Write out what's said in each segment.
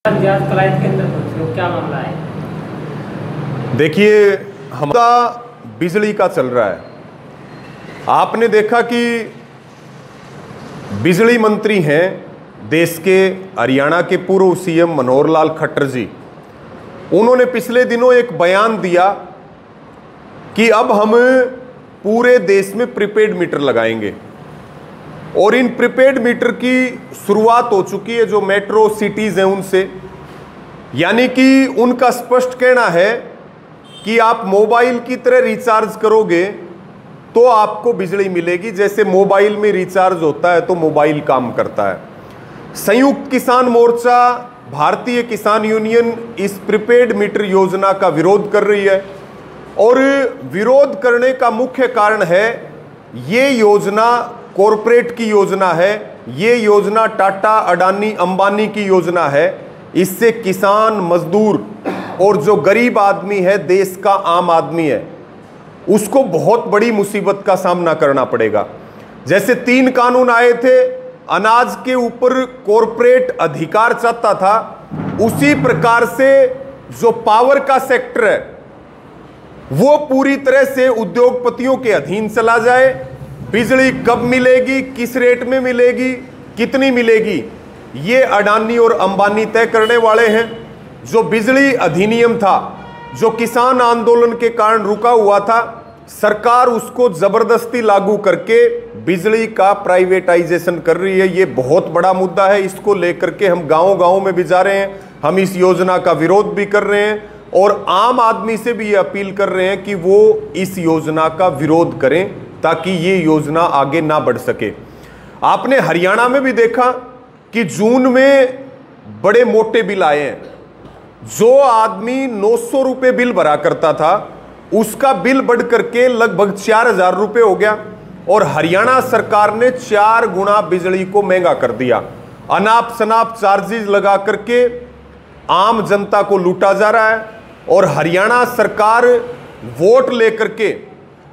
ब्याज कलायत के अंदर पहुंचे हो, क्या मामला है? देखिए, हमारा बिजली का चल रहा है। आपने देखा कि बिजली मंत्री हैं देश के हरियाणा के पूर्व सीएम मनोहर लाल खट्टर जी। उन्होंने पिछले दिनों एक बयान दिया कि अब हम पूरे देश में प्रीपेड मीटर लगाएंगे और इन प्रीपेड मीटर की शुरुआत हो चुकी है जो मेट्रो सिटीज हैं उनसे। यानी कि उनका स्पष्ट कहना है कि आप मोबाइल की तरह रिचार्ज करोगे तो आपको बिजली मिलेगी, जैसे मोबाइल में रिचार्ज होता है तो मोबाइल काम करता है। संयुक्त किसान मोर्चा, भारतीय किसान यूनियन इस प्रीपेड मीटर योजना का विरोध कर रही है और विरोध करने का मुख्य कारण है ये योजना कॉरपोरेट की योजना है, ये योजना टाटा, अडानी, अंबानी की योजना है। इससे किसान, मजदूर और जो गरीब आदमी है, देश का आम आदमी है, उसको बहुत बड़ी मुसीबत का सामना करना पड़ेगा। जैसे 3 कानून आए थे, अनाज के ऊपर कॉरपोरेट अधिकार चाहता था, उसी प्रकार से जो पावर का सेक्टर है वो पूरी तरह से उद्योगपतियों के अधीन चला जाए। बिजली कब मिलेगी, किस रेट में मिलेगी, कितनी मिलेगी, ये अडानी और अंबानी तय करने वाले हैं। जो बिजली अधिनियम था, जो किसान आंदोलन के कारण रुका हुआ था, सरकार उसको जबरदस्ती लागू करके बिजली का प्राइवेटाइजेशन कर रही है। ये बहुत बड़ा मुद्दा है। इसको लेकर के हम गांव-गांव में भी जा रहे हैं, हम इस योजना का विरोध भी कर रहे हैं और आम आदमी से भी ये अपील कर रहे हैं कि वो इस योजना का विरोध करें ताकि ये योजना आगे ना बढ़ सके। आपने हरियाणा में भी देखा कि जून में बड़े मोटे बिल आए हैं। जो आदमी 900 रुपए बिल भरा करता था, उसका बिल बढ़ करके लगभग 4000 रुपए हो गया और हरियाणा सरकार ने 4 गुना बिजली को महंगा कर दिया। अनाप शनाप चार्जेस लगा करके आम जनता को लूटा जा रहा है और हरियाणा सरकार वोट लेकर के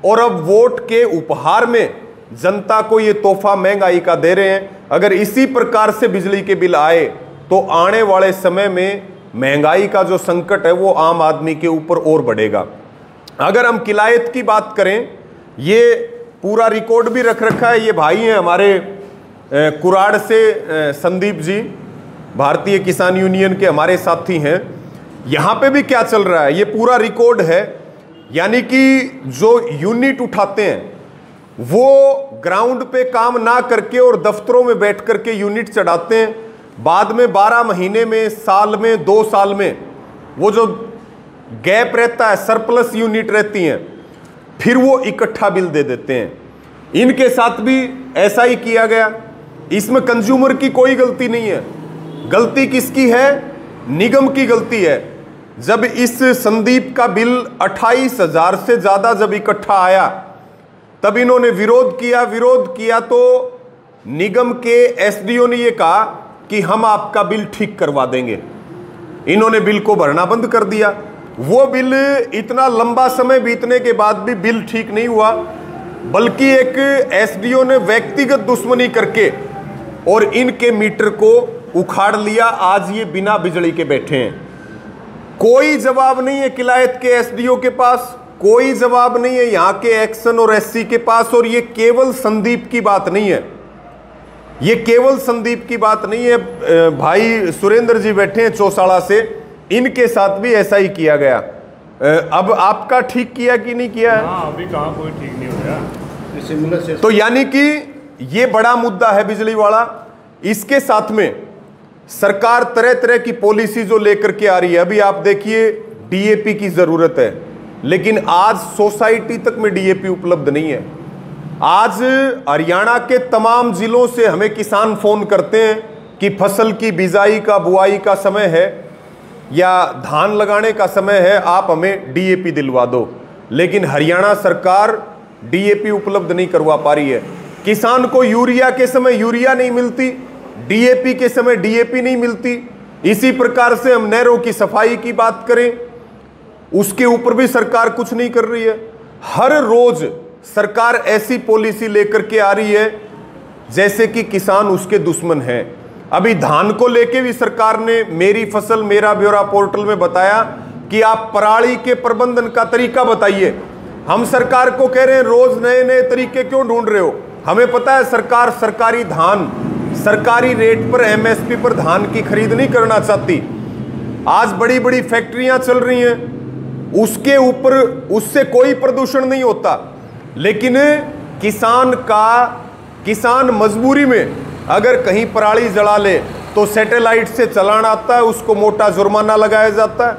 और अब वोट के उपहार में जनता को ये तोहफा महंगाई का दे रहे हैं। अगर इसी प्रकार से बिजली के बिल आए तो आने वाले समय में महंगाई का जो संकट है वो आम आदमी के ऊपर और बढ़ेगा। अगर हम किलायत की बात करें, ये पूरा रिकॉर्ड भी रख रखा है। ये भाई हैं हमारे कुराड़ से, संदीप जी, भारतीय किसान यूनियन के हमारे साथी हैं। यहाँ पे भी क्या चल रहा है ये पूरा रिकॉर्ड है। यानी कि जो यूनिट उठाते हैं वो ग्राउंड पे काम ना करके और दफ्तरों में बैठ करके यूनिट चढ़ाते हैं। बाद में 12 महीने में, साल में, 2 साल में वो जो गैप रहता है, सरप्लस यूनिट रहती हैं, फिर वो इकट्ठा बिल दे देते हैं। इनके साथ भी ऐसा ही किया गया। इसमें कंज्यूमर की कोई गलती नहीं है। गलती किसकी है? निगम की गलती है। जब इस संदीप का बिल 28,000 से ज्यादा जब इकट्ठा आया तब इन्होंने विरोध किया तो निगम के एसडीओ ने यह कहा कि हम आपका बिल ठीक करवा देंगे। इन्होंने बिल को भरना बंद कर दिया। वो बिल इतना लंबा समय बीतने के बाद भी बिल ठीक नहीं हुआ, बल्कि एक एसडीओ ने व्यक्तिगत दुश्मनी करके और इनके मीटर को उखाड़ लिया। आज ये बिना बिजली के बैठे हैं। कोई जवाब नहीं है किलायत के एसडीओ के पास, कोई जवाब नहीं है यहां के एक्शन और एससी के पास। और ये केवल संदीप की बात नहीं है, ये केवल संदीप की बात नहीं है। भाई सुरेंद्र जी बैठे हैं चौसाड़ा से, इनके साथ भी ऐसा ही किया गया। अब आपका ठीक किया कि नहीं किया है? हाँ, अभी कहाँ कोई ठीक नहीं हो गया। तो यानी कि ये बड़ा मुद्दा है बिजली वाला। इसके साथ में सरकार तरह तरह की पॉलिसी जो लेकर के आ रही है। अभी आप देखिए, डीएपी की जरूरत है, लेकिन आज सोसाइटी तक में डीएपी उपलब्ध नहीं है। आज हरियाणा के तमाम जिलों से हमें किसान फोन करते हैं कि फसल की बिजाई का, बुआई का समय है या धान लगाने का समय है, आप हमें डीएपी दिलवा दो। लेकिन हरियाणा सरकार डीएपी उपलब्ध नहीं करवा पा रही है। किसान को यूरिया के समय यूरिया नहीं मिलती, डीएपी के समय डीएपी नहीं मिलती। इसी प्रकार से हम नहरों की सफाई की बात करें, उसके ऊपर भी सरकार कुछ नहीं कर रही है। हर रोज सरकार ऐसी पॉलिसी लेकर के आ रही है जैसे कि किसान उसके दुश्मन हैं। अभी धान को लेके भी सरकार ने मेरी फसल मेरा ब्यौरा पोर्टल में बताया कि आप पराली के प्रबंधन का तरीका बताइए। हम सरकार को कह रहे हैं रोज नए नए तरीके क्यों ढूंढ रहे हो? हमें पता है सरकार सरकारी धान सरकारी रेट पर एमएसपी पर धान की खरीद नहीं करना चाहती। आज बड़ी बड़ी फैक्ट्रियां चल रही हैं, उसके ऊपर उससे कोई प्रदूषण नहीं होता, लेकिन किसान मजबूरी में अगर कहीं पराली जला ले तो सैटेलाइट से चालान आता है, उसको मोटा जुर्माना लगाया जाता है।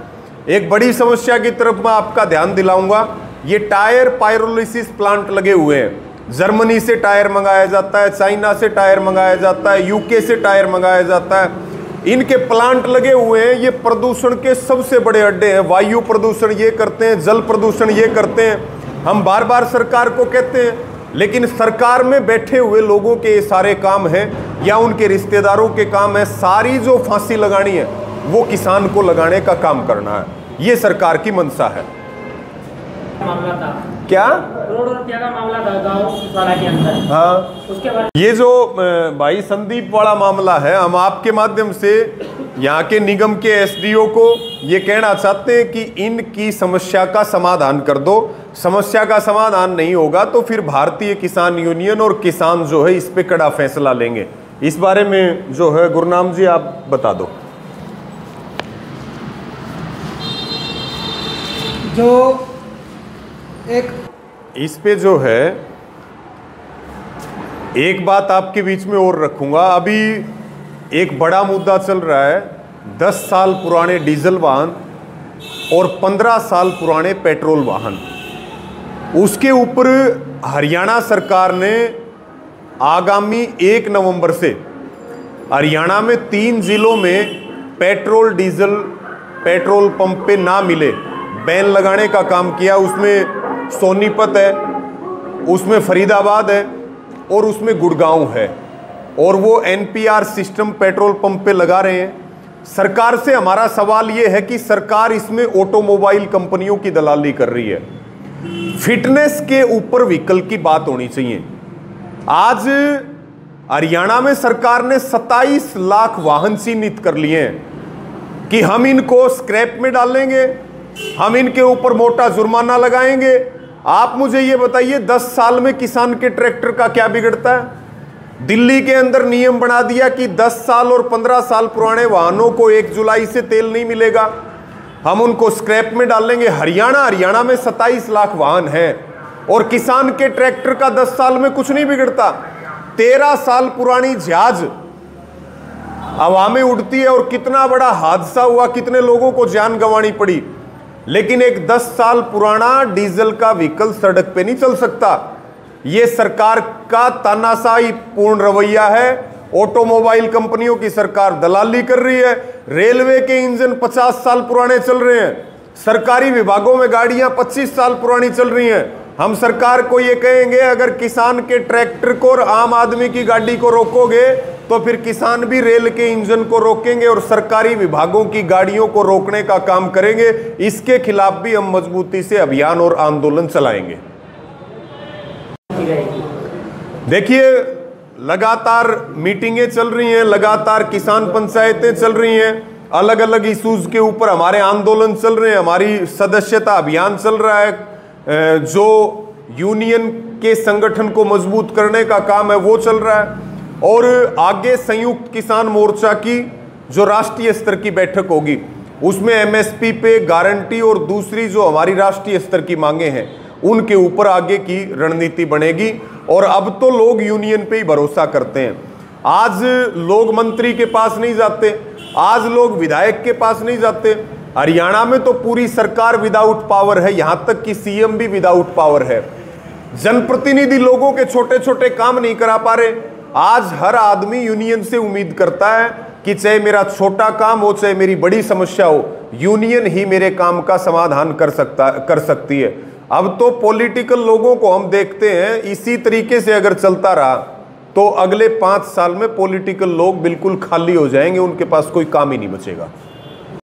एक बड़ी समस्या की तरफ मैं आपका ध्यान दिलाऊंगा, ये टायर पायरोलिसिस प्लांट लगे हुए हैं। जर्मनी से टायर मंगाया जाता है, चाइना से टायर मंगाया जाता है, यूके से टायर मंगाया जाता है। इनके प्लांट लगे हुए हैं, ये प्रदूषण के सबसे बड़े अड्डे हैं। वायु प्रदूषण ये करते हैं, जल प्रदूषण ये करते हैं। हम बार बार सरकार को कहते हैं, लेकिन सरकार में बैठे हुए लोगों के ये सारे काम हैं या उनके रिश्तेदारों के काम है। सारी जो फांसी लगानी है वो किसान को लगाने का काम करना है, ये सरकार की मंशा है। मामला था क्या करोड़ रुपया का मामला था गाँव सिसवाड़ा के अंदर। हाँ, उसके बारे ये जो भाई संदीप वाला मामला है, हम आपके माध्यम से यहाँ के निगम के एसडीओ को ये कहना चाहते हैं कि इनकी समस्या का समाधान कर दो। समस्या का समाधान नहीं होगा तो फिर भारतीय किसान यूनियन और किसान जो है इस पे कड़ा फैसला लेंगे। इस बारे में जो है गुरनाम जी आप बता दो। जो एक इस पे जो है एक बात आपके बीच में और रखूंगा। अभी एक बड़ा मुद्दा चल रहा है, 10 साल पुराने डीजल वाहन और 15 साल पुराने पेट्रोल वाहन। उसके ऊपर हरियाणा सरकार ने आगामी 1 नवंबर से हरियाणा में 3 जिलों में पेट्रोल डीजल पेट्रोल पंप पे ना मिले बैन लगाने का काम किया। उसमें सोनीपत है, उसमें फरीदाबाद है और उसमें गुड़गांव है, और वो एनपीआर सिस्टम पेट्रोल पंप पे लगा रहे हैं। सरकार से हमारा सवाल ये है कि सरकार इसमें ऑटोमोबाइल कंपनियों की दलाली कर रही है। फिटनेस के ऊपर व्हीकल की बात होनी चाहिए। आज हरियाणा में सरकार ने 27 लाख वाहन चिन्हित कर लिए हैं कि हम इनको स्क्रैप में डालेंगे, हम इनके ऊपर मोटा जुर्माना लगाएंगे। आप मुझे ये बताइए 10 साल में किसान के ट्रैक्टर का क्या बिगड़ता है? दिल्ली के अंदर नियम बना दिया कि 10 साल और 15 साल पुराने वाहनों को 1 जुलाई से तेल नहीं मिलेगा, हम उनको स्क्रैप में डालेंगे। हरियाणा में 27 लाख वाहन हैं और किसान के ट्रैक्टर का 10 साल में कुछ नहीं बिगड़ता। 13 साल पुरानी जहाज हवा में उड़ती है और कितना बड़ा हादसा हुआ, कितने लोगों को जान गंवानी पड़ी। लेकिन एक 10 साल पुराना डीजल का व्हीकल सड़क पे नहीं चल सकता। यह सरकार का तानाशाही पूर्ण रवैया है। ऑटोमोबाइल कंपनियों की सरकार दलाली कर रही है। रेलवे के इंजन 50 साल पुराने चल रहे हैं, सरकारी विभागों में गाड़ियां 25 साल पुरानी चल रही हैं। हम सरकार को ये कहेंगे, अगर किसान के ट्रैक्टर को और आम आदमी की गाड़ी को रोकोगे तो फिर किसान भी रेल के इंजन को रोकेंगे और सरकारी विभागों की गाड़ियों को रोकने का काम करेंगे। इसके खिलाफ भी हम मजबूती से अभियान और आंदोलन चलाएंगे। देखिए, लगातार मीटिंगें चल रही हैं, लगातार किसान पंचायतें चल रही हैं, अलग अलग इश्यूज के ऊपर हमारे आंदोलन चल रहे हैं, हमारी सदस्यता अभियान चल रहा है। जो यूनियन के संगठन को मजबूत करने का काम है वो चल रहा है। और आगे संयुक्त किसान मोर्चा की जो राष्ट्रीय स्तर की बैठक होगी उसमें एमएसपी पे गारंटी और दूसरी जो हमारी राष्ट्रीय स्तर की मांगे हैं उनके ऊपर आगे की रणनीति बनेगी। और अब तो लोग यूनियन पे ही भरोसा करते हैं। आज लोग मंत्री के पास नहीं जाते, आज लोग विधायक के पास नहीं जाते। हरियाणा में तो पूरी सरकार विदाउट पावर है, यहां तक कि सीएम भी विदाउट पावर है। जनप्रतिनिधि लोगों के छोटे छोटे काम नहीं करा पा रहे। आज हर आदमी यूनियन से उम्मीद करता है कि चाहे मेरा छोटा काम हो चाहे मेरी बड़ी समस्या हो, यूनियन ही मेरे काम का समाधान कर सकती है। अब तो पॉलिटिकल लोगों को हम देखते हैं, इसी तरीके से अगर चलता रहा तो अगले 5 साल में पॉलिटिकल लोग बिल्कुल खाली हो जाएंगे, उनके पास कोई काम ही नहीं बचेगा।